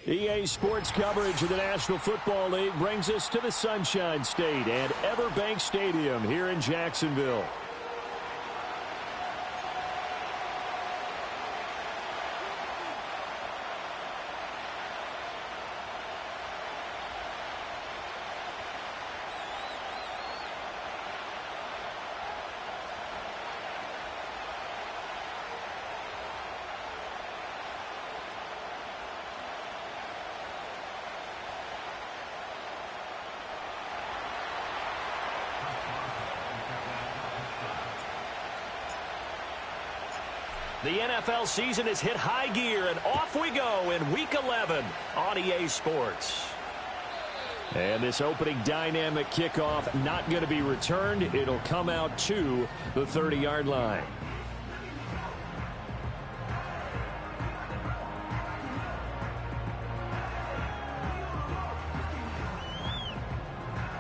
EA Sports coverage of the National Football League brings us to the Sunshine State and Everbank Stadium here in Jacksonville. The NFL season has hit high gear, and off we go in Week 11 on EA Sports. And this opening dynamic kickoff not going to be returned. It'll come out to the 30-yard line.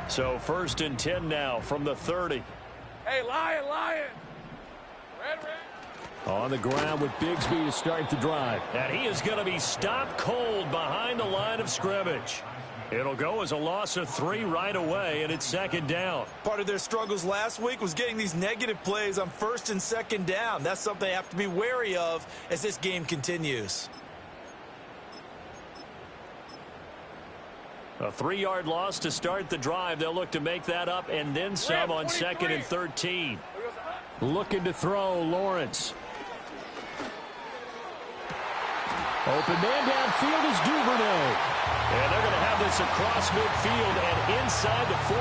So 1st and 10 now from the 30. Hey, Lion! Red. On the ground with Bigsby to start the drive. And he is going to be stopped cold behind the line of scrimmage. It'll go as a loss of 3 right away, and it's 2nd down. Part of their struggles last week was getting these negative plays on 1st and 2nd down. That's something they have to be wary of as this game continues. A 3-yard loss to start the drive. They'll look to make that up and then some on 2nd and 13. Looking to throw, Lawrence. Open man downfield is Duvernay. And they're going to have this across midfield and inside the 45.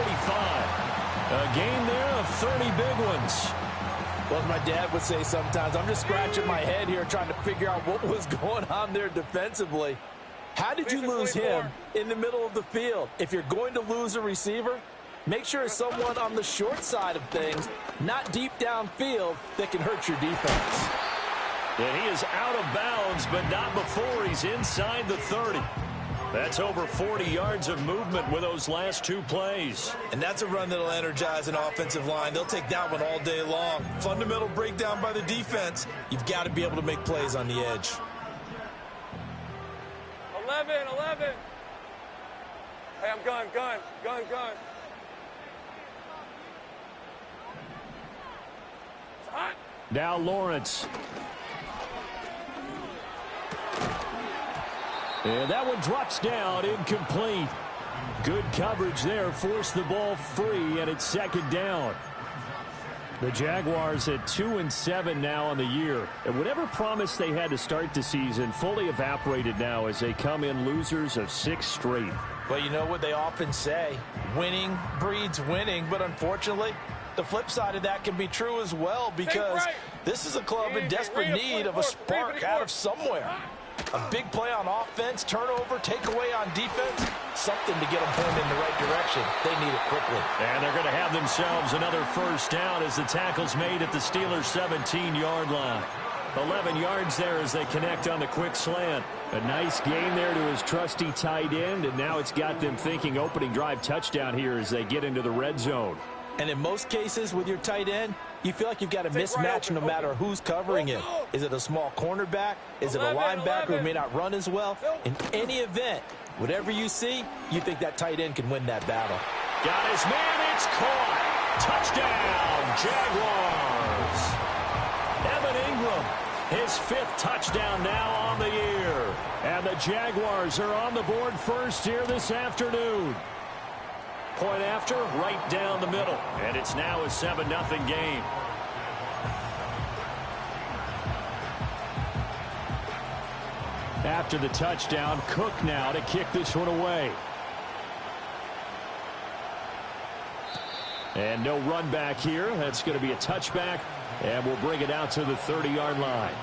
A gain there of 30 big ones. Well, as my dad would say sometimes, I'm just scratching my head here trying to figure out what was going on there defensively. How did you lose him in the middle of the field? If you're going to lose a receiver, make sure it's someone on the short side of things, not deep downfield, that can hurt your defense. And he is out of bounds, but not before he's inside the 30. That's over 40 yards of movement with those last 2 plays. And that's a run that'll energize an offensive line. They'll take that one all day long. Fundamental breakdown by the defense. You've got to be able to make plays on the edge. 11. Hey, I'm gun. It's hot. Now Lawrence. And that one drops down, incomplete. Good coverage there, forced the ball free, and it's 2nd down. The Jaguars at 2-7 now on the year. And whatever promise they had to start the season fully evaporated now as they come in losers of 6 straight. Well, you know what they often say, winning breeds winning, but unfortunately, the flip side of that can be true as well because this is a club in desperate need of a spark out of somewhere. A big play on offense, turnover, takeaway on defense, something to get them pointed in the right direction. They need it quickly. And they're going to have themselves another 1st down as the tackle's made at the Steelers' 17-yard line. 11 yards there as they connect on the quick slant. A nice gain there to his trusty tight end, and now it's got them thinking opening drive touchdown here as they get into the red zone. And in most cases with your tight end, you feel like you've got a mismatch no matter who's covering him. Is it a small cornerback? Is it a linebacker who may not run as well? In any event, whatever you see, you think that tight end can win that battle. Got his man, it's caught. Touchdown, Jaguars. Evan Ingram, his 5th touchdown now on the year. And the Jaguars are on the board first here this afternoon. Point after, right down the middle. And it's now a 7-0 game. After the touchdown, Cook now to kick this one away. And no run back here. That's going to be a touchback. And we'll bring it out to the 30-yard line.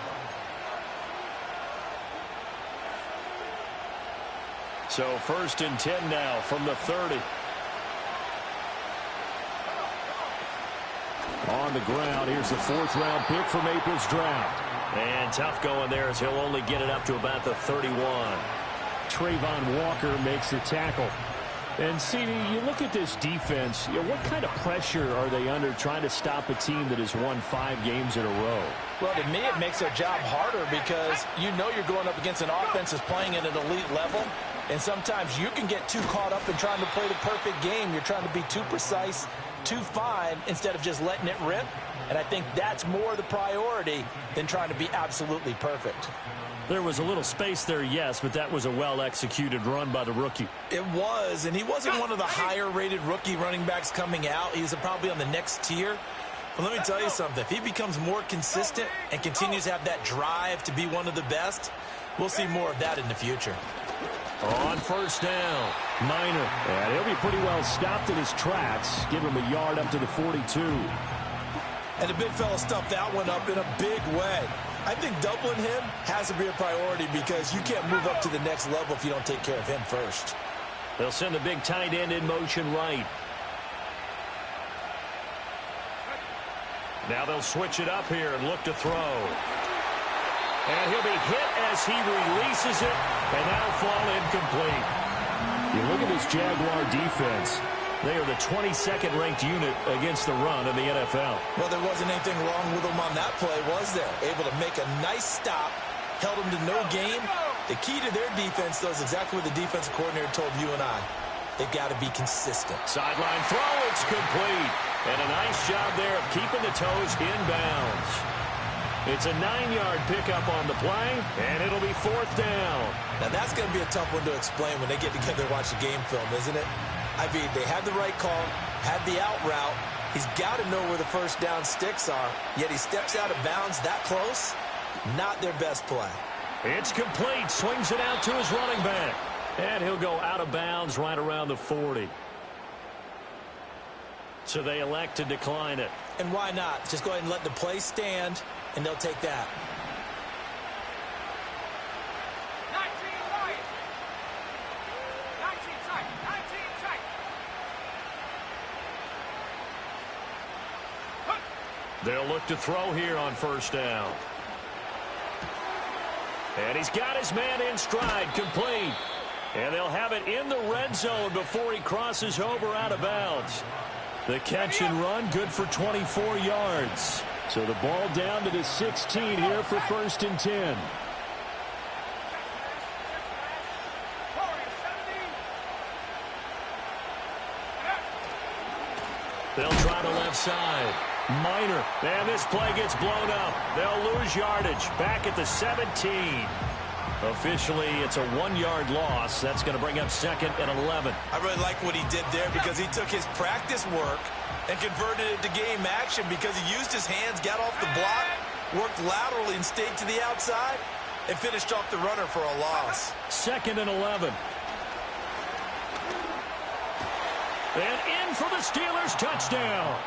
So 1st and 10 now from the 30. On the ground, here's the 4th-round pick from April's draft. And tough going there as he'll only get it up to about the 31. Trayvon Walker makes the tackle. And, CD, you look at this defense, what kind of pressure are they under trying to stop a team that has won 5 games in a row? Well, to me, it makes their job harder because you know you're going up against an offense that's playing at an elite level, and sometimes you can get too caught up in trying to play the perfect game. You're trying to be too precise, too fine, instead of just letting it rip, and I think that's more the priority than trying to be absolutely perfect. There was a little space there, yes, but that was a well-executed run by the rookie. It was, and he wasn't one of the higher-rated rookie running backs coming out. He's probably on the next tier. But let me tell you something. If he becomes more consistent and continues to have that drive to be one of the best, we'll see more of that in the future. On first down, Miner. And he'll be pretty well stopped in his tracks. Give him a yard up to the 42. And the big fella stuffed that one up in a big way. I think doubling him has to be a priority because you can't move up to the next level if you don't take care of him first. They'll send the big tight end in motion right. Now they'll switch it up here and look to throw. And he'll be hit as he releases it, and that'll fall incomplete. You look at this Jaguar defense. They are the 22nd ranked unit against the run in the NFL. Well, there wasn't anything wrong with them on that play, was there? Able to make a nice stop, held them to no gain. The key to their defense, though, is exactly what the defensive coordinator told you and I. They've got to be consistent. Sideline throw, it's complete. And a nice job there of keeping the toes inbounds. It's a 9-yard pickup on the play, and it'll be 4th down. Now, that's going to be a tough one to explain when they get together and watch the game film, isn't it? I mean, they had the right call, had the out route. He's got to know where the first down sticks are, yet he steps out of bounds that close. Not their best play. It's complete. Swings it out to his running back. And he'll go out of bounds right around the 40. So they elect to decline it. And why not? Just go ahead and let the play stand, and they'll take that. They'll look to throw here on first down. And he's got his man in stride, complete. And they'll have it in the red zone before he crosses over out of bounds. The catch and run, good for 24 yards. So the ball down to the 16 here for 1st and 10. They'll try the left side. Miner. And this play gets blown up. They'll lose yardage. Back at the 17. Officially, it's a 1-yard loss. That's going to bring up 2nd and 11. I really like what he did there because he took his practice work and converted it to game action because he used his hands, got off the block, worked laterally and stayed to the outside, and finished off the runner for a loss. 2nd and 11. And in for the Steelers touchdown.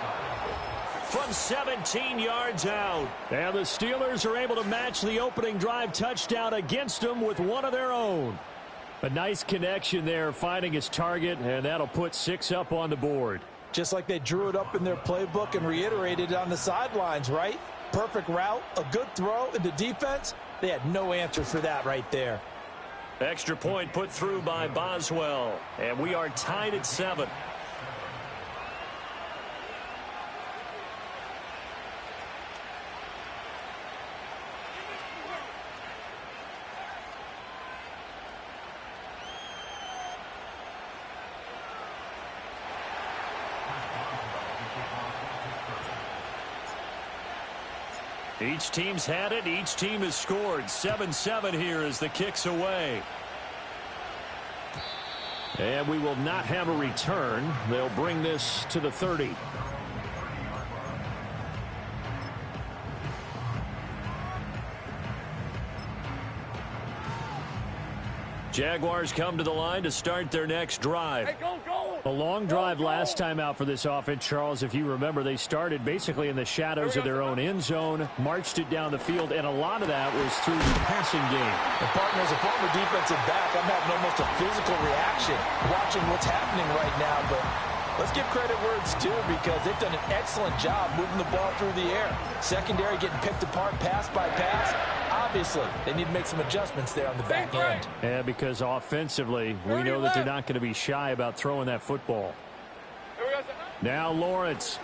From 17 yards out. And the Steelers are able to match the opening drive touchdown against them with one of their own. A nice connection there, finding his target, and that'll put 6 up on the board. Just like they drew it up in their playbook and reiterated it on the sidelines, right? Perfect route, a good throw, and the defense, they had no answer for that right there. Extra point put through by Boswell, and we are tied at 7. Each team's had it. Each team has scored. 7-7 here as the kick's away. And we will not have a return. They'll bring this to the 30. Jaguars come to the line to start their next drive. Hey, go, go. A long drive last time out for this offense, Charles. If you remember, they started basically in the shadows of their own end zone, marched it down the field, and a lot of that was through the passing game. And partner, as a former defensive back, I'm having almost a physical reaction watching what's happening right now. But let's give credit where it's due because they've done an excellent job moving the ball through the air. Secondary getting picked apart pass by pass. Obviously, they need to make some adjustments there on the back end. Yeah, because offensively, we know that they're not going to be shy about throwing that football. Now Lawrence.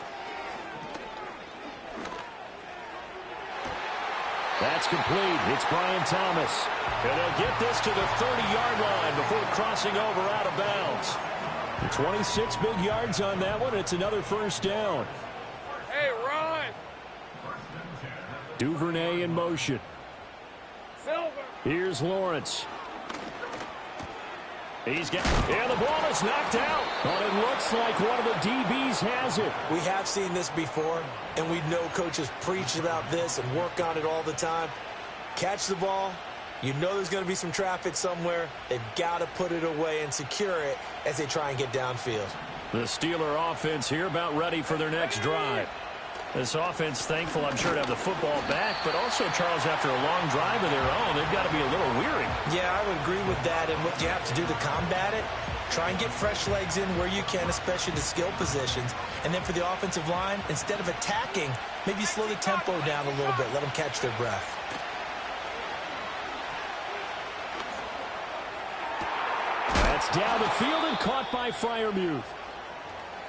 That's complete. It's Brian Thomas. And they'll get this to the 30-yard line before crossing over out of bounds. 26 big yards on that one. It's another first down. Hey, run! Duvernay in motion. Silver! Here's Lawrence. And the ball is knocked out. But it looks like one of the DBs has it. We have seen this before, and we know coaches preach about this and work on it all the time. Catch the ball. You know there's going to be some traffic somewhere. They've got to put it away and secure it as they try and get downfield. The Steeler offense here about ready for their next drive. This offense thankful, I'm sure, to have the football back, but also, Charles, after a long drive of their own, they've got to be a little weary. Yeah, I would agree with that, and what you have to do to combat it, try and get fresh legs in where you can, especially the skill positions. And then for the offensive line, instead of attacking, maybe slow the tempo down a little bit, let them catch their breath. That's down the field and caught by Freiermuth.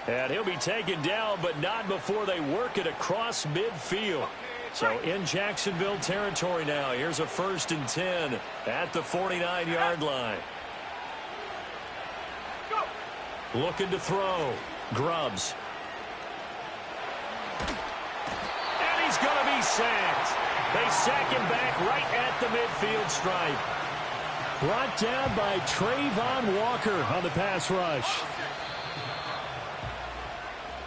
And he'll be taken down, but not before they work it across midfield. So in Jacksonville territory now. Here's a 1st and 10 at the 49-yard line. Looking to throw. Grubbs. And he's going to be sacked. They sack him back right at the midfield stripe. Brought down by Trayvon Walker on the pass rush.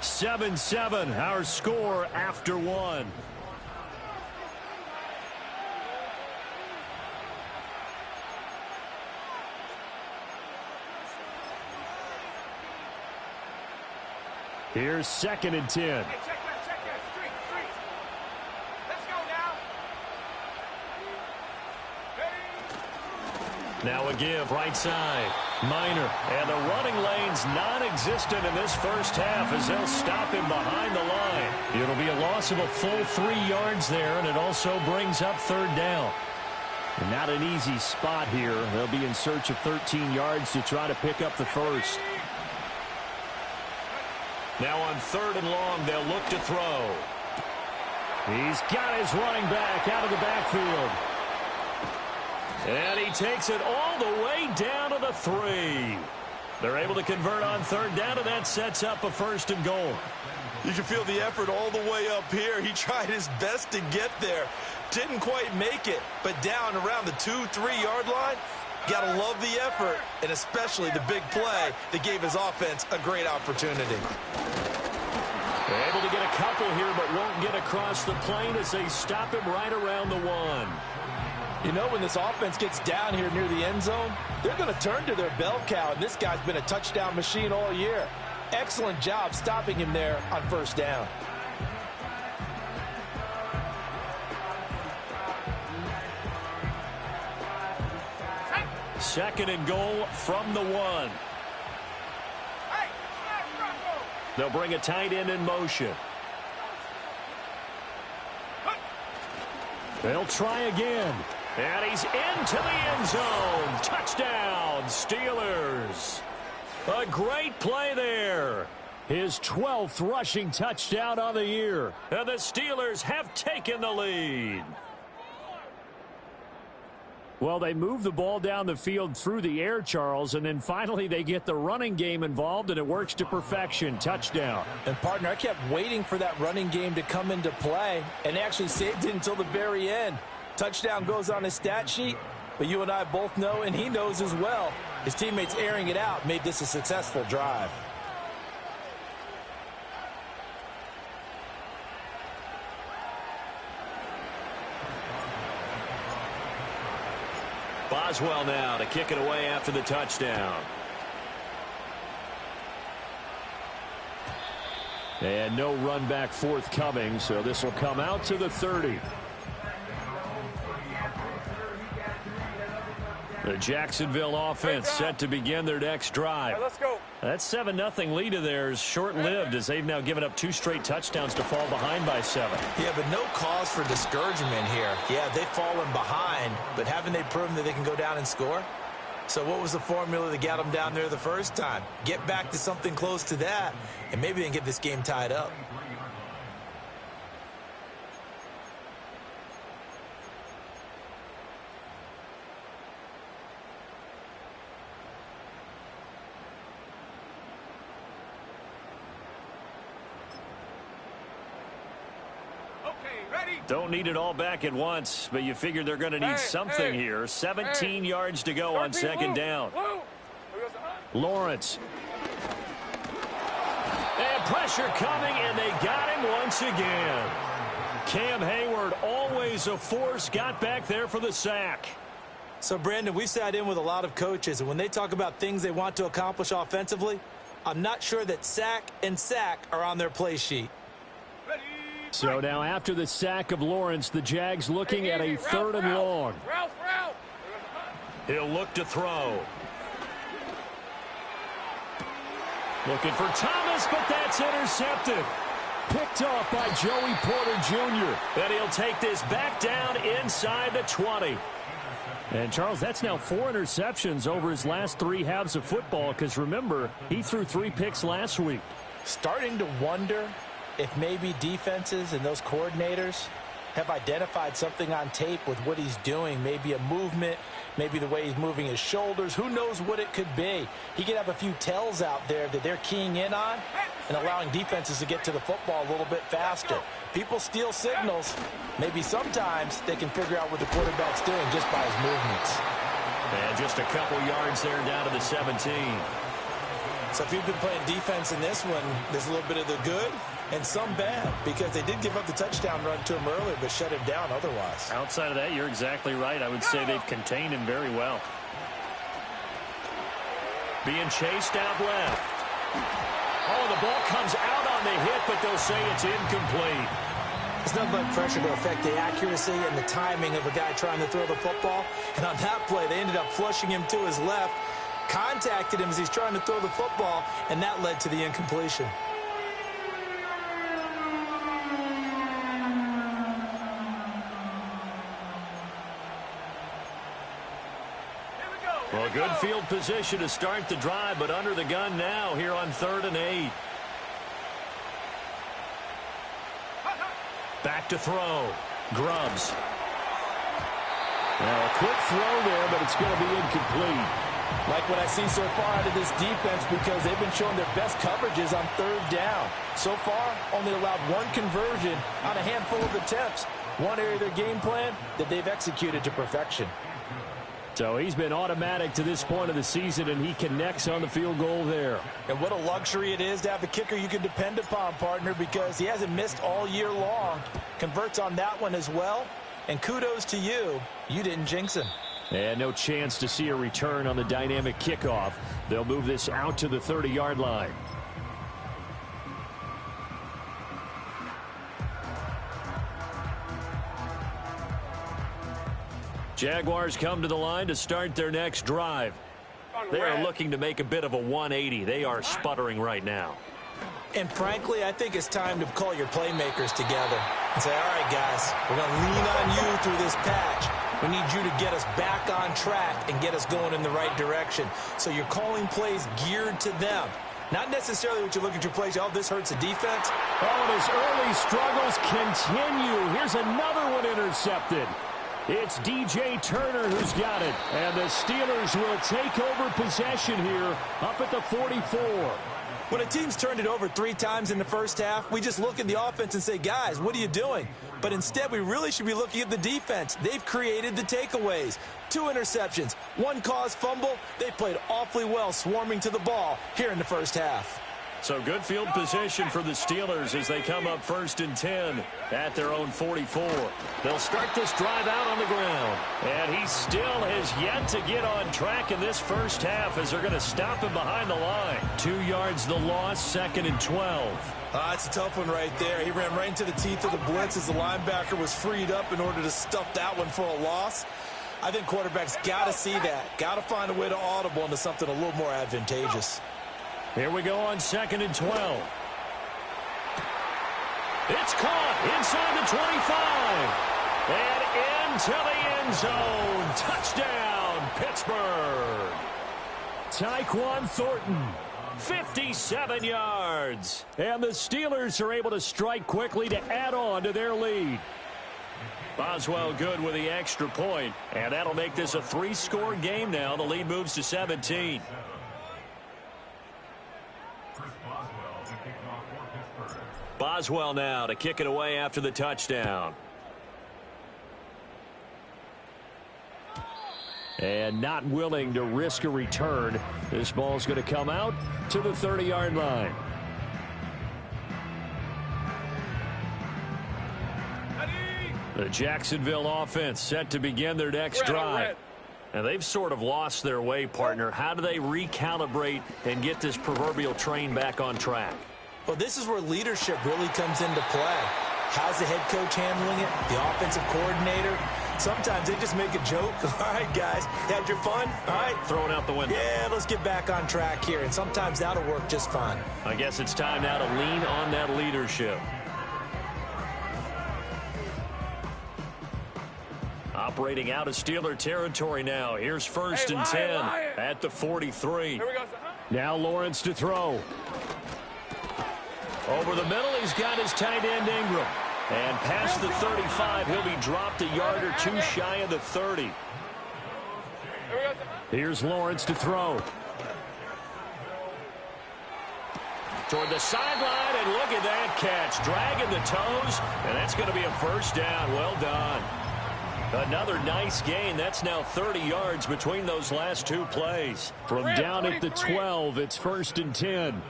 7-7, our score after one. Here's 2nd and 10. Hey, check that. Street. Let's go now. Now a give, right side. Minor. And the running lane's non-existent in this first half as they'll stop him behind the line. It'll be a loss of a full 3 yards there, and it also brings up 3rd down. And not an easy spot here. They'll be in search of 13 yards to try to pick up the first. Now on 3rd and long, they'll look to throw. He's got his running back out of the backfield. And he takes it all the way down to the 3. They're able to convert on 3rd down, and that sets up a 1st and goal. You can feel the effort all the way up here. He tried his best to get there. Didn't quite make it, but down around the 2-3 yard line, got to love the effort, and especially the big play that gave his offense a great opportunity. They're able to get a couple here, but won't get across the plane as they stop him right around the 1. You know, when this offense gets down here near the end zone, they're going to turn to their bell cow, and this guy's been a touchdown machine all year. Excellent job stopping him there on 1st down. Second and goal from the 1. They'll bring a tight end in motion. They'll try again. And he's into the end zone. Touchdown, Steelers. A great play there. His 12th rushing touchdown on the year. And the Steelers have taken the lead. Well, they move the ball down the field through the air, Charles, and then finally they get the running game involved, and it works to perfection. Touchdown. And, partner, I kept waiting for that running game to come into play, and they actually saved it until the very end. Touchdown goes on his stat sheet, but you and I both know, and he knows as well, his teammates airing it out made this a successful drive. Boswell now to kick it away after the touchdown. And no run back forthcoming, so this will come out to the 30. The Jacksonville offense set to begin their next drive. Right, let's go. That 7-0 lead of theirs short-lived as they've now given up 2 straight touchdowns to fall behind by 7. Yeah, but no cause for discouragement here. Yeah, they've fallen behind, but haven't they proven that they can go down and score? So what was the formula that got them down there the first time? Get back to something close to that, and maybe they can get this game tied up. Don't need it all back at once, but you figure they're going to need something here. 17 yards to go on second down. Lawrence. And pressure coming, and they got him once again. Cam Hayward, always a force, got back there for the sack. So, Brandon, we've sat in with a lot of coaches, and when they talk about things they want to accomplish offensively, I'm not sure that sack and sack are on their play sheet. So now after the sack of Lawrence, the Jags looking at a 3rd and long. He'll look to throw. Looking for Thomas, but that's intercepted. Picked off by Joey Porter Jr. And he'll take this back down inside the 20. And, Charles, that's now 4 interceptions over his last 3 halves of football because, remember, he threw 3 picks last week. Starting to wonder if maybe defenses and those coordinators have identified something on tape with what he's doing. Maybe a movement, maybe the way he's moving his shoulders. Who knows what it could be? He could have a few tells out there that they're keying in on and allowing defenses to get to the football a little bit faster. People steal signals. Maybe sometimes they can figure out what the quarterback's doing just by his movements. And just a couple yards there down to the 17. So if you've been playing defense in this one, there's a little bit of the good and some bad, because they did give up the touchdown run to him earlier, but shut him down otherwise. Outside of that, you're exactly right. I would say they've contained him very well. Being chased out left. Oh, the ball comes out on the hit, but they'll say it's incomplete. It's not like pressure to affect the accuracy and the timing of a guy trying to throw the football. And on that play, they ended up flushing him to his left, contacted him as he's trying to throw the football, and that led to the incompletion. Well, good field position to start the drive, but under the gun now here on 3rd and 8. Back to throw. Grubbs. Now a quick throw there, but it's going to be incomplete. Like what I see so far out of this defense, because they've been showing their best coverages on 3rd down. So far, only allowed 1 conversion on a handful of attempts. One area of their game plan that they've executed to perfection. So he's been automatic to this point of the season, and he connects on the field goal there. And what a luxury it is to have a kicker you can depend upon, partner, because he hasn't missed all year long. Converts on that one as well. And kudos to you. You didn't jinx him. And no chance to see a return on the dynamic kickoff. They'll move this out to the 30-yard line. Jaguars come to the line to start their next drive. They are looking to make a bit of a 180. They are sputtering right now. And frankly, I think it's time to call your playmakers together and say, all right, guys, we're going to lean on you through this patch. We need you to get us back on track and get us going in the right direction. So you're calling plays geared to them. Not necessarily what you look at your plays, oh, this hurts the defense. Oh, and his early struggles continue. Here's another one intercepted. It's DJ Turner who's got it. And the Steelers will take over possession here up at the 44. When a team's turned it over 3 times in the first half, we just look at the offense and say, guys, what are you doing? But instead, we really should be looking at the defense. They've created the takeaways. 2 interceptions, 1 caused fumble. They played awfully well swarming to the ball here in the first half. So good field position for the Steelers as they come up 1st and 10 at their own 44. They'll start this drive out on the ground. And he still has yet to get on track in this first half as they're going to stop him behind the line. 2 yards the loss, 2nd and 12. It's a tough one right there. He ran right into the teeth of the blitz as the linebacker was freed up in order to stuff that one for a loss. I think quarterbacks got to see that. Got to find a way to audible into something a little more advantageous. Here we go on 2nd and 12. It's caught inside the 25. And into the end zone. Touchdown, Pittsburgh. Tyquan Thornton, 57 yards. And the Steelers are able to strike quickly to add on to their lead. Boswell good with the extra point, and that'll make this a 3-score game now. The lead moves to 17. Boswell now to kick it away after the touchdown. And not willing to risk a return. This ball's going to come out to the 30-yard line. The Jacksonville offense set to begin their next drive. And they've sort of lost their way, partner. How do they recalibrate and get this proverbial train back on track? Well, this is where leadership really comes into play. How's the head coach handling it? The offensive coordinator? Sometimes they just make a joke. All right, guys, had your fun? All right. Throw it out the window. Yeah, let's get back on track here. And sometimes that'll work just fine. I guess it's time now to lean on that leadership. Operating out of Steeler territory now. Here's 1st and 10 at the 43. Here we go. Now Lawrence to throw. Over the middle, he's got his tight end Ingram. And past the 35, he'll be dropped a yard or two shy of the 30. Here's Lawrence to throw. Toward the sideline, and look at that catch. Dragging the toes, and that's going to be a 1st down. Well done. Another nice gain. That's now 30 yards between those last 2 plays. From down at the 12, it's 1st and 10.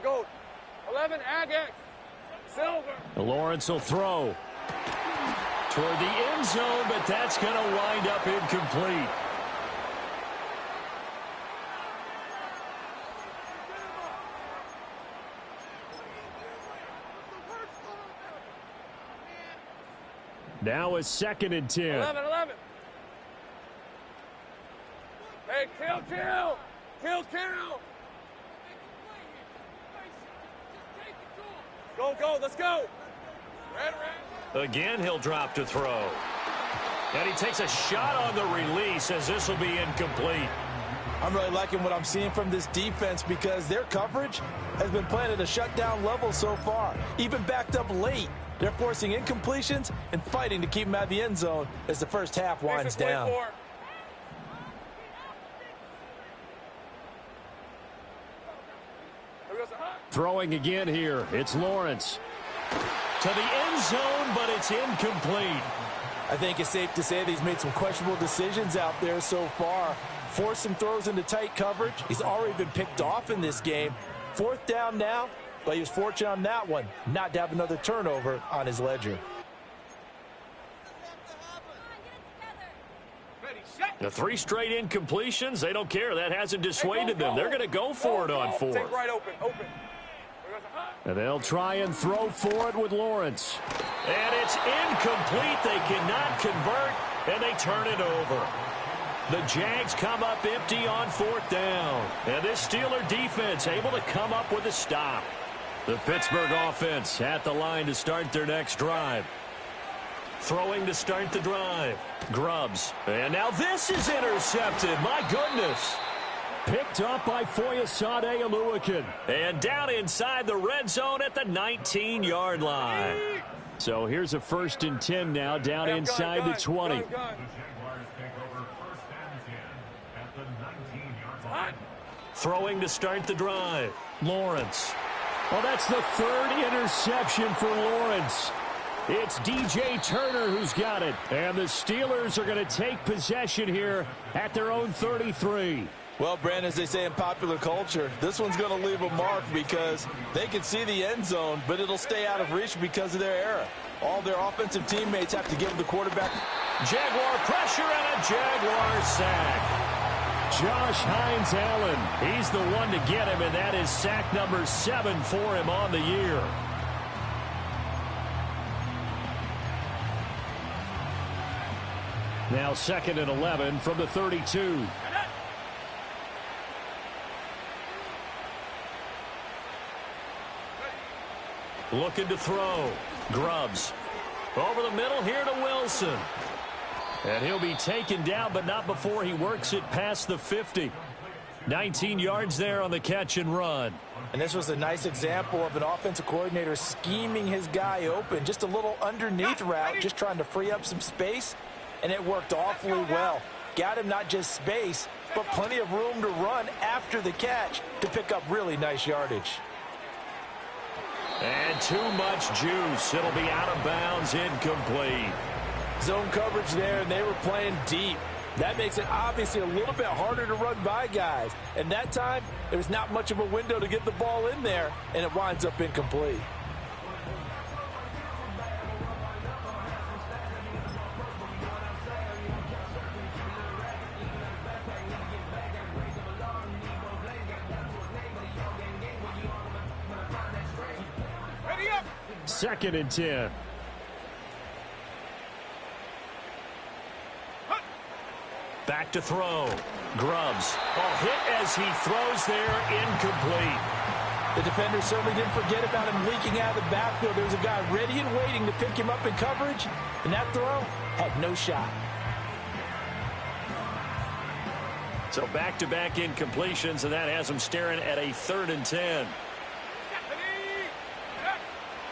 Go. 11, Agate. Silver. Lawrence will throw. Toward the end zone, but that's going to wind up incomplete. Now it's 2nd and 10. 11. Hey, kill. Go, let's go. Red. Again, he'll drop to throw. And he takes a shot on the release as this will be incomplete. I'm really liking what I'm seeing from this defense because their coverage has been playing at a shutdown level so far. Even backed up late. They're forcing incompletions and fighting to keep them out of the end zone as the first half winds down. Throwing again here. It's Lawrence. To the end zone, but it's incomplete. I think it's safe to say that he's made some questionable decisions out there so far. Forced some throws into tight coverage. He's already been picked off in this game. 4th down now, but he was fortunate on that one not to have another turnover on his ledger. The 3 straight incompletions, they don't care. That hasn't dissuaded them. They're going to go for it on 4th. Take right open. And they'll try and throw for it with Lawrence. And it's incomplete. They cannot convert, and they turn it over. The Jags come up empty on 4th down. And this Steeler defense able to come up with a stop. The Pittsburgh offense at the line to start their next drive. Throwing to start the drive. Grubbs. And now this is intercepted. My goodness. Picked up by Foyesade Oluwakin. And down inside the red zone at the 19-yard line. So here's a 1st and 10 now down inside the 20. Throwing to start the drive. Lawrence. Well, that's the 3rd interception for Lawrence. It's DJ Turner who's got it. And the Steelers are going to take possession here at their own 33. Well, Brandon, as they say in popular culture, this one's going to leave a mark because they can see the end zone, but it'll stay out of reach because of their error. All their offensive teammates have to give the quarterback. Jaguar pressure and a Jaguar sack. Josh Hines-Allen, he's the one to get him, and that is sack number 7 for him on the year. Now 2nd and 11 from the 32. Looking to throw. Grubbs. Over the middle here to Wilson. And he'll be taken down, but not before he works it past the 50. 19 yards there on the catch and run. And this was a nice example of an offensive coordinator scheming his guy open. Just a little underneath route, just trying to free up some space, and it worked awfully well. Got him not just space, but plenty of room to run after the catch to pick up really nice yardage. And too much juice. It'll be out of bounds, incomplete. Zone coverage there, and they were playing deep. That makes it obviously a little bit harder to run by guys. And that time, there's not much of a window to get the ball in there, and it winds up incomplete. Ready up. 2nd and 10. Back to throw. Grubbs. Oh, hit as he throws there, incomplete. The defender certainly didn't forget about him leaking out of the backfield. There was a guy ready and waiting to pick him up in coverage, and that throw had no shot. So back-to-back incompletions, and that has him staring at a 3rd and 10.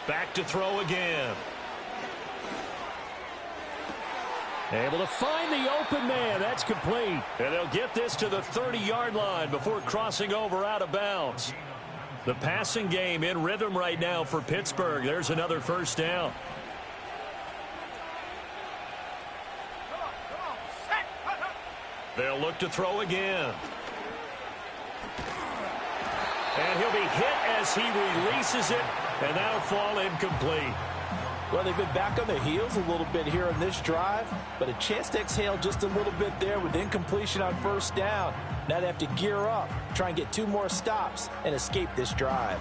Back to throw again. Able to find the open man. That's complete. And they'll get this to the 30-yard line before crossing over out of bounds. The passing game in rhythm right now for Pittsburgh. There's another first down. They'll look to throw again. And he'll be hit as he releases it, and that'll fall incomplete. Well, they've been back on their heels a little bit here in this drive, but a chance to exhale just a little bit there with incompletion on first down. Now they have to gear up, try and get 2 more stops, and escape this drive.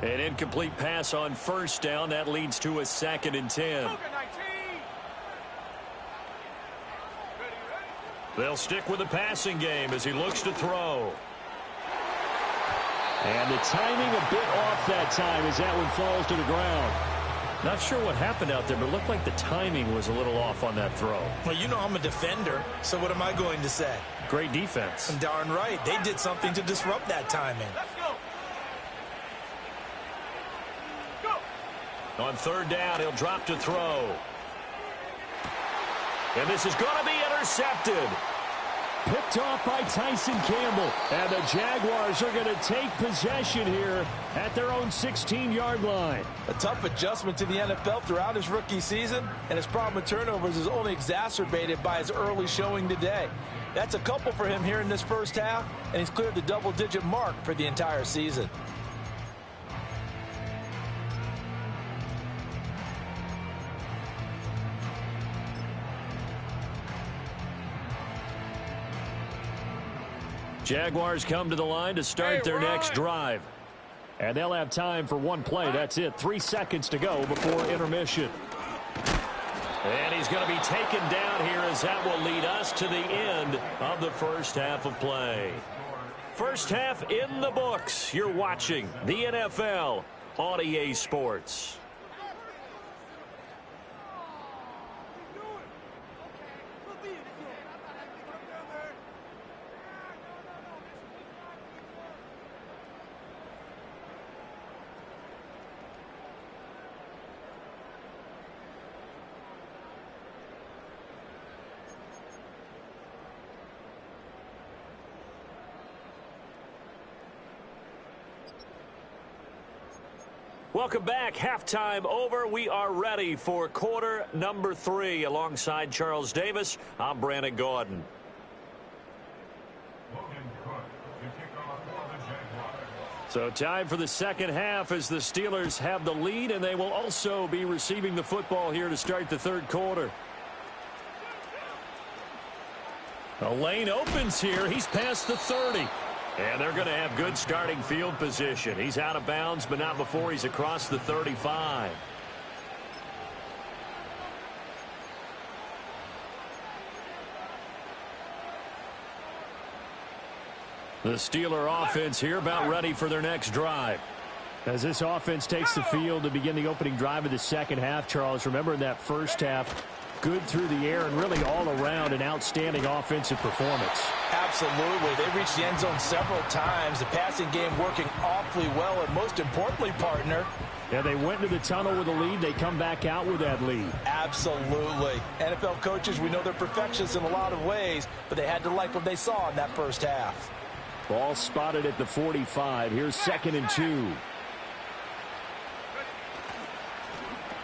An incomplete pass on first down. That leads to a 2nd and 10. They'll stick with the passing game as he looks to throw. And the timing a bit off that time as that one falls to the ground. Not sure what happened out there, but it looked like the timing was a little off on that throw. Well, you know I'm a defender, so what am I going to say? Great defense. Darn right. They did something to disrupt that timing. Let's go. On 3rd down, he'll drop to throw. And this is going to be intercepted. Picked off by Tyson Campbell. And the Jaguars are going to take possession here at their own 16-yard line. A tough adjustment to the NFL throughout his rookie season, and his problem with turnovers is only exacerbated by his early showing today. That's a couple for him here in this first half, and he's cleared the double-digit mark for the entire season. Jaguars come to the line to start their next drive. And they'll have time for one play. That's it. 3 seconds to go before intermission. And he's going to be taken down here as that will lead us to the end of the first half of play. First half in the books. You're watching the NFL on EA Sports. Welcome back. Halftime over. We are ready for quarter number 3. Alongside Charles Davis, I'm Brandon Gordon. So time for the second half as the Steelers have the lead, and they will also be receiving the football here to start the third quarter. A lane opens here. He's past the 30. And they're going to have good starting field position. He's out of bounds, but not before he's across the 35. The Steeler offense here about ready for their next drive. As this offense takes the field to begin the opening drive of the second half, Charles, remember in that first half, good through the air and really all around an outstanding offensive performance. Absolutely. They reached the end zone several times. The passing game working awfully well, and most importantly, partner, yeah, they went to the tunnel with a lead. They come back out with that lead. Absolutely. NFL coaches, we know they're perfectionists in a lot of ways, but they had to like what they saw in that first half. Ball spotted at the 45. Here's 2nd and 2.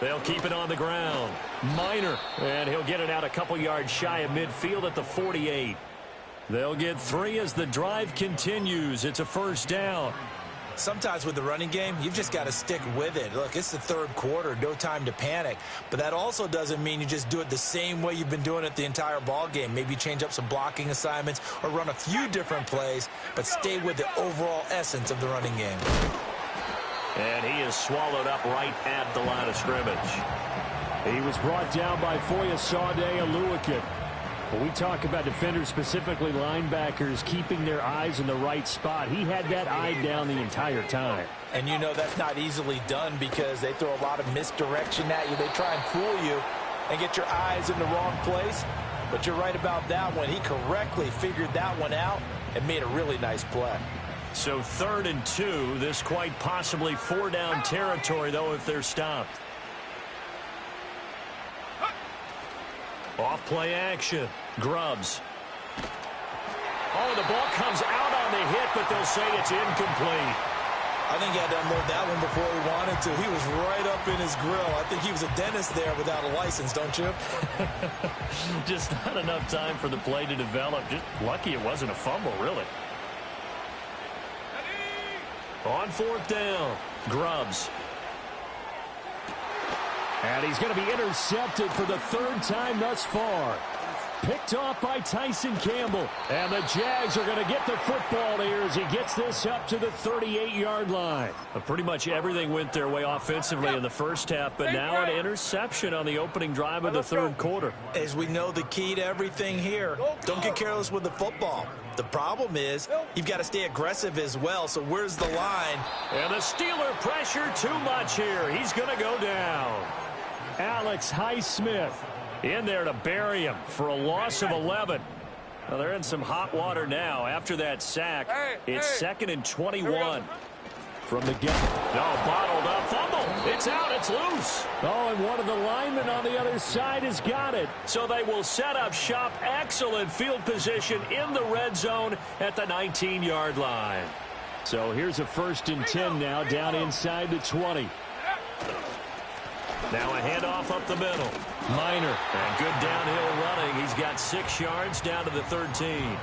They'll keep it on the ground. Minor, and he'll get it out a couple yards shy of midfield at the 48. They'll get 3 as the drive continues. It's a first down. Sometimes with the running game, you've just got to stick with it. Look, it's the third quarter, no time to panic. But that also doesn't mean you just do it the same way you've been doing it the entire ball game. Maybe change up some blocking assignments or run a few different plays, but stay with the overall essence of the running game. And he is swallowed up right at the line of scrimmage. He was brought down by Foyesade Aluakut. When we talk about defenders, specifically linebackers, keeping their eyes in the right spot, he had that eye down the entire time. And you know that's not easily done because they throw a lot of misdirection at you. They try and fool you and get your eyes in the wrong place. But you're right about that one. He correctly figured that one out and made a really nice play. So 3rd and 2, this quite possibly 4-down territory, though, if they're stopped. Off play action. Grubbs. Oh, the ball comes out on the hit, but they'll say it's incomplete. I think he had to unload that one before he wanted to. He was right up in his grill. I think he was a dentist there without a license, don't you? Just not enough time for the play to develop. Just lucky it wasn't a fumble, really. On 4th down, Grubbs. And he's going to be intercepted for the 3rd time thus far. Picked off by Tyson Campbell. And the Jags are going to get the football here as he gets this up to the 38-yard line. Pretty much everything went their way offensively in the first half, but now an interception on the opening drive of the 3rd quarter. As we know, the key to everything here, don't get careless with the football. The problem is you've got to stay aggressive as well, so where's the line? And the Steeler pressure too much here. He's going to go down. Alex Highsmith in there to bury him for a loss of 11. Well, they're in some hot water now after that sack. It's 2nd and 21. From the get. No, bottled up. Fumble. It's out. It's loose. Oh, and one of the linemen on the other side has got it. So they will set up shop. Excellent field position in the red zone at the 19-yard line. So here's a 1st and 10 now down inside the 20. Now a handoff up the middle. Minor. And good downhill running. He's got 6 yards down to the 13.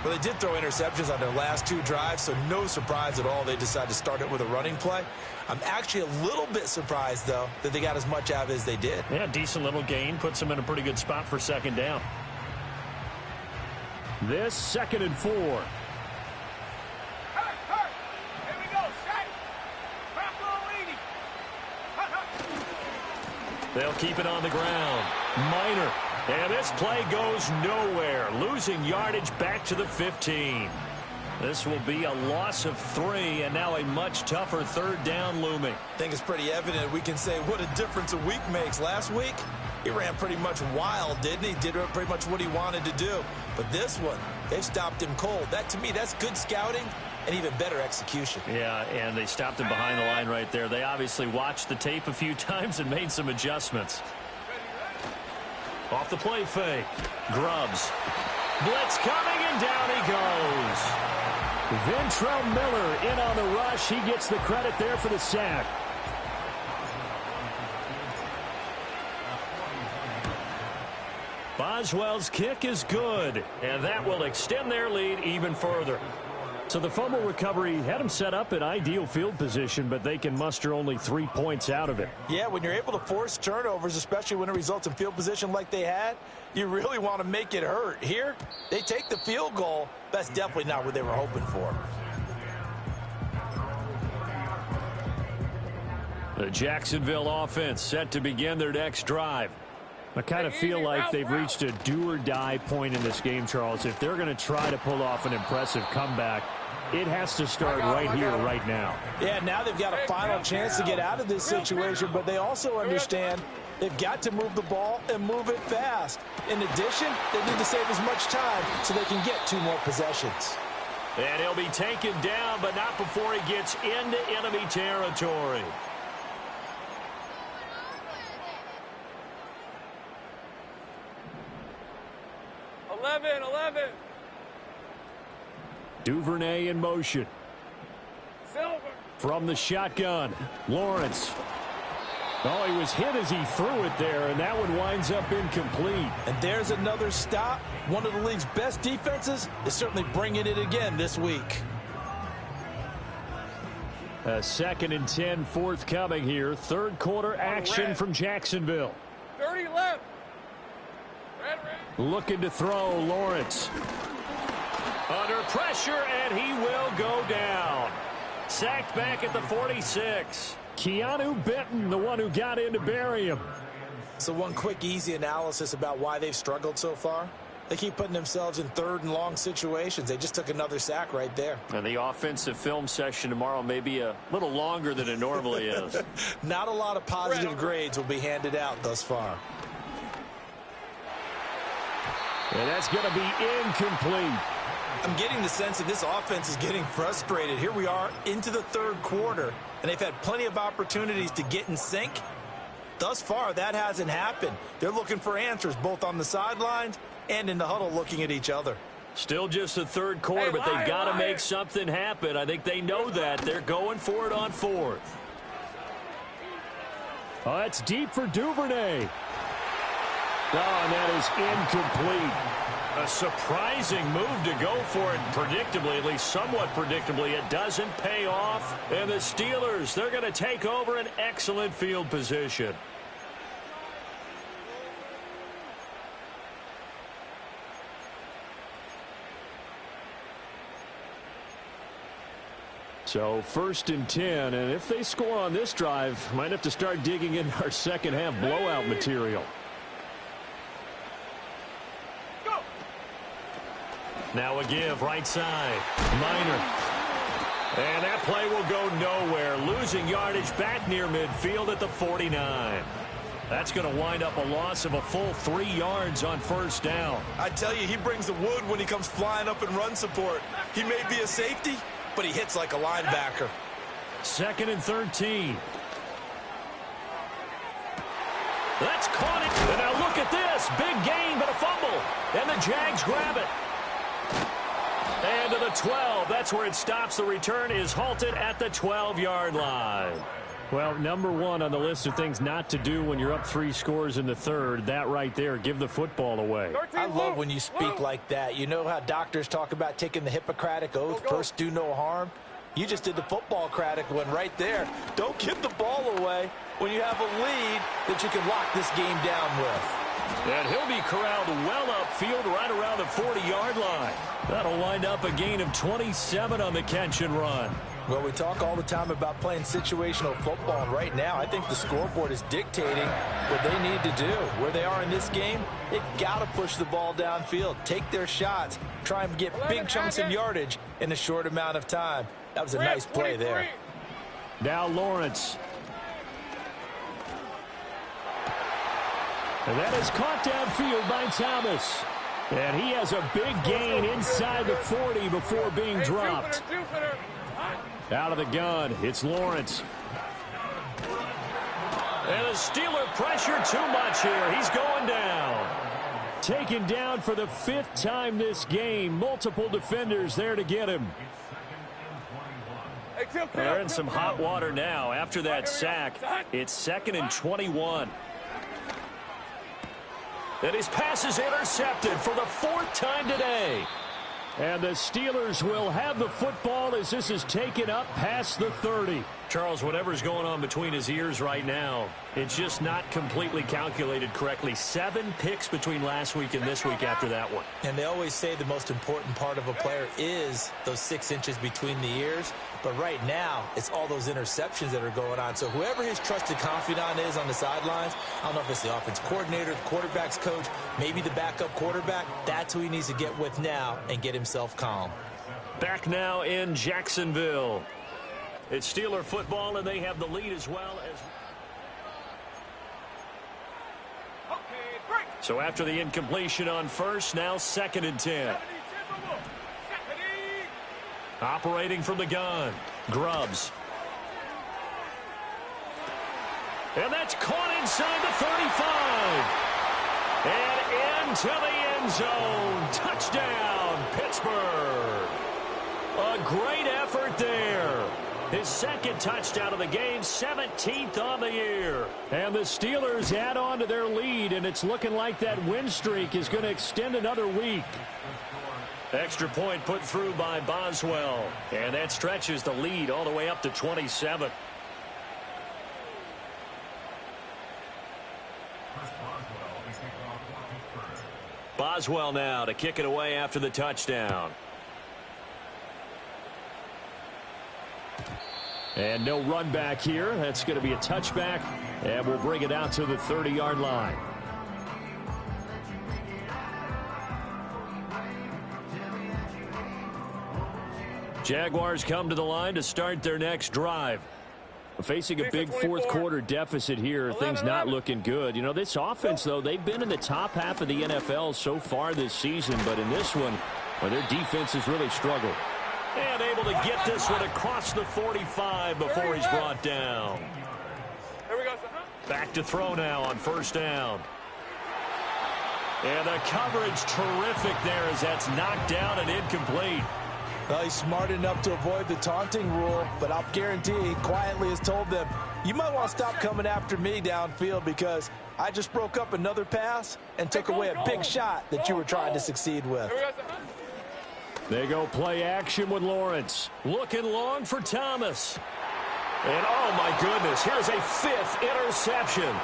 Well, they did throw interceptions on their last 2 drives, so no surprise at all they decided to start it with a running play. I'm actually a little bit surprised, though, that they got as much out of it as they did. Yeah, decent little gain. Puts them in a pretty good spot for 2nd down. This 2nd and 4. Here we go, set. Back a little easy. They'll keep it on the ground. Minor. And this play goes nowhere. Losing yardage back to the 15. This will be a loss of 3, and now a much tougher 3rd down looming. I think it's pretty evident we can say what a difference a week makes. Last week, he ran pretty much wild, didn't he? Did pretty much what he wanted to do. But this one, they've stopped him cold. That, to me, that's good scouting and even better execution. Yeah, and they stopped him behind the line right there. They obviously watched the tape a few times and made some adjustments. Off the play fake. Grubbs. Blitz coming, and down he goes. Ventrell Miller in on the rush. He gets the credit there for the sack. Boswell's kick is good, and that will extend their lead even further. So the fumble recovery had them set up in ideal field position, but they can muster only 3 points out of it. Yeah, when you're able to force turnovers, especially when it results in field position like they had, you really want to make it hurt. Here, they take the field goal. That's definitely not what they were hoping for. The Jacksonville offense set to begin their next drive. I kind of feel like they've reached a do-or-die point in this game, Charles. If they're going to try to pull off an impressive comeback, it has to start right here, right now. Yeah, now they've got a final chance to get out of this situation, but they also understand they've got to move the ball and move it fast. In addition, they need to save as much time so they can get 2 more possessions. And he'll be taken down, but not before he gets into enemy territory. Duvernay in motion. From the shotgun, Lawrence. Oh, he was hit as he threw it there, and that one winds up incomplete. And there's another stop. One of the league's best defenses is certainly bringing it again this week. A 2nd and 10 forthcoming here. Third quarter action from Jacksonville. 30 left. Red. Looking to throw, Lawrence. Under pressure, and he will go down. Sacked back at the 46. Keanu Benton, the one who got in to bury him. So one quick, easy analysis about why they've struggled so far. They keep putting themselves in 3rd and long situations. They just took another sack right there. And the offensive film session tomorrow may be a little longer than it normally is. Not a lot of positive grades will be handed out thus far. And that's going to be incomplete. I'm getting the sense that this offense is getting frustrated. Here we are into the 3rd quarter, and they've had plenty of opportunities to get in sync. Thus far, that hasn't happened. They're looking for answers both on the sidelines and in the huddle looking at each other. Still just the 3rd quarter, but they've got to make something happen. I think they know that. They're going for it on 4th. Oh, that's deep for Duvernay. Oh, and that is incomplete. A surprising move to go for it, predictably, at least somewhat predictably. It doesn't pay off. And the Steelers, they're going to take over an excellent field position. So 1st and 10, and if they score on this drive, might have to start digging in our second half blowout material. Now a give, right side. Minor. And that play will go nowhere. Losing yardage back near midfield at the 49. That's going to wind up a loss of a full 3 yards on 1st down. I tell you, he brings the wood when he comes flying up in run support. He may be a safety, but he hits like a linebacker. 2nd and 13. That's caught it. And now look at this. Big gain, but a fumble. And the Jags grab it. And to the 12. That's where it stops. The return is halted at the 12-yard line. Well, number 1 on the list of things not to do when you're up 3 scores in the 3rd. That right there, give the football away. I love when you speak like that. You know how doctors talk about taking the Hippocratic Oath, first do no harm? You just did the football-cratic one right there. Don't give the ball away when you have a lead that you can lock this game down with. And he'll be corralled well upfield right around the 40-yard line. That'll wind up a gain of 27 on the catch and run. Well, we talk all the time about playing situational football, and right now I think the scoreboard is dictating what they need to do. Where they are in this game, they've got to push the ball downfield, take their shots, try and get big chunks of yardage in a short amount of time. That was a nice play there. Now Lawrence. And that is caught downfield by Thomas. And he has a big gain inside the 40 before being dropped. Out of the gun, it's Lawrence. And the Steeler pressure too much here. He's going down. Taken down for the 5th time this game. Multiple defenders there to get him. They're in some hot water now after that sack. It's 2nd and 21. And his pass is intercepted for the 4th time today. And the Steelers will have the football as this is taken up past the 30. Charles, whatever's going on between his ears right now, It's just not completely calculated correctly. 7 picks between last week and this week after that one. And they always say the most important part of a player is those 6 inches between the ears. But right now, it's all those interceptions that are going on. So whoever his trusted confidant is on the sidelines, I don't know if it's the offense coordinator, the quarterback's coach, maybe the backup quarterback, that's who he needs to get with now and get himself calm. Back now in Jacksonville. It's Steeler football, and they have the lead as well as... So after the incompletion on first, now 2nd and 10. Operating from the gun, Grubbs. And that's caught inside the 35. And into the end zone. Touchdown, Pittsburgh. A great effort there. His 2nd touchdown of the game, 17th on the year. And the Steelers add on to their lead, and it's looking like that win streak is going to extend another week. Extra point put through by Boswell. And that stretches the lead all the way up to 27. Boswell now to kick it away after the touchdown. And no run back here. That's going to be a touchback. And we'll bring it out to the 30-yard line. Jaguars come to the line to start their next drive. Facing a big fourth quarter deficit here. Things not looking good. You know, this offense, though, they've been in the top half of the NFL so far this season. But in this one, well, their defense has really struggled. And able to get this one across the 45 before he's brought down. Back to throw now on first down. And the coverage terrific there as that's knocked down and incomplete. Well, he's smart enough to avoid the taunting rule, but I'll guarantee he quietly has told them, you might want to stop coming after me downfield because I just broke up another pass and took away a big shot that you were trying to succeed with. They go play action with Lawrence. Looking long for Thomas. And, oh, my goodness, here's a 5th interception.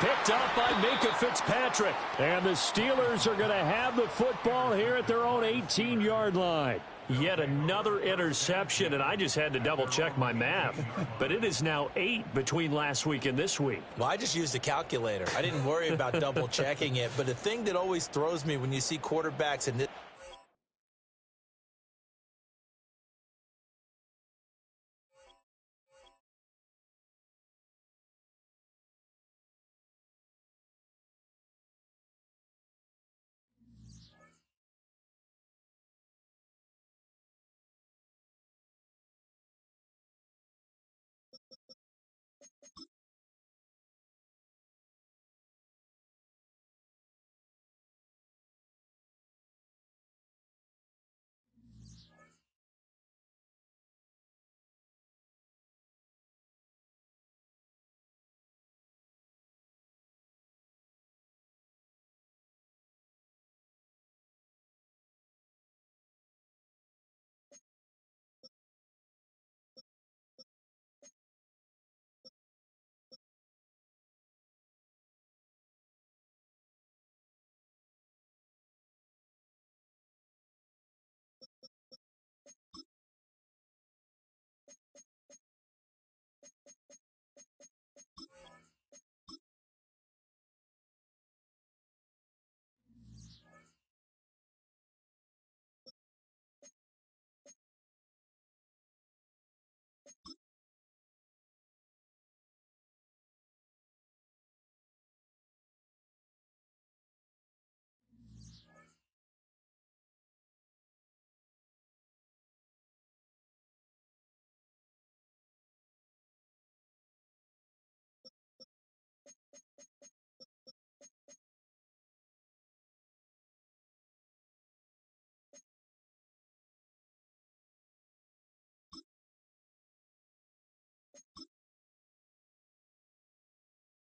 Picked up by Minka Fitzpatrick. And the Steelers are going to have the football here at their own 18-yard line. Yet another interception, and I just had to double-check my math. But it is now 8 between last week and this week. Well, I just used a calculator. I didn't worry about double-checking it. But the thing that always throws me when you see quarterbacks in this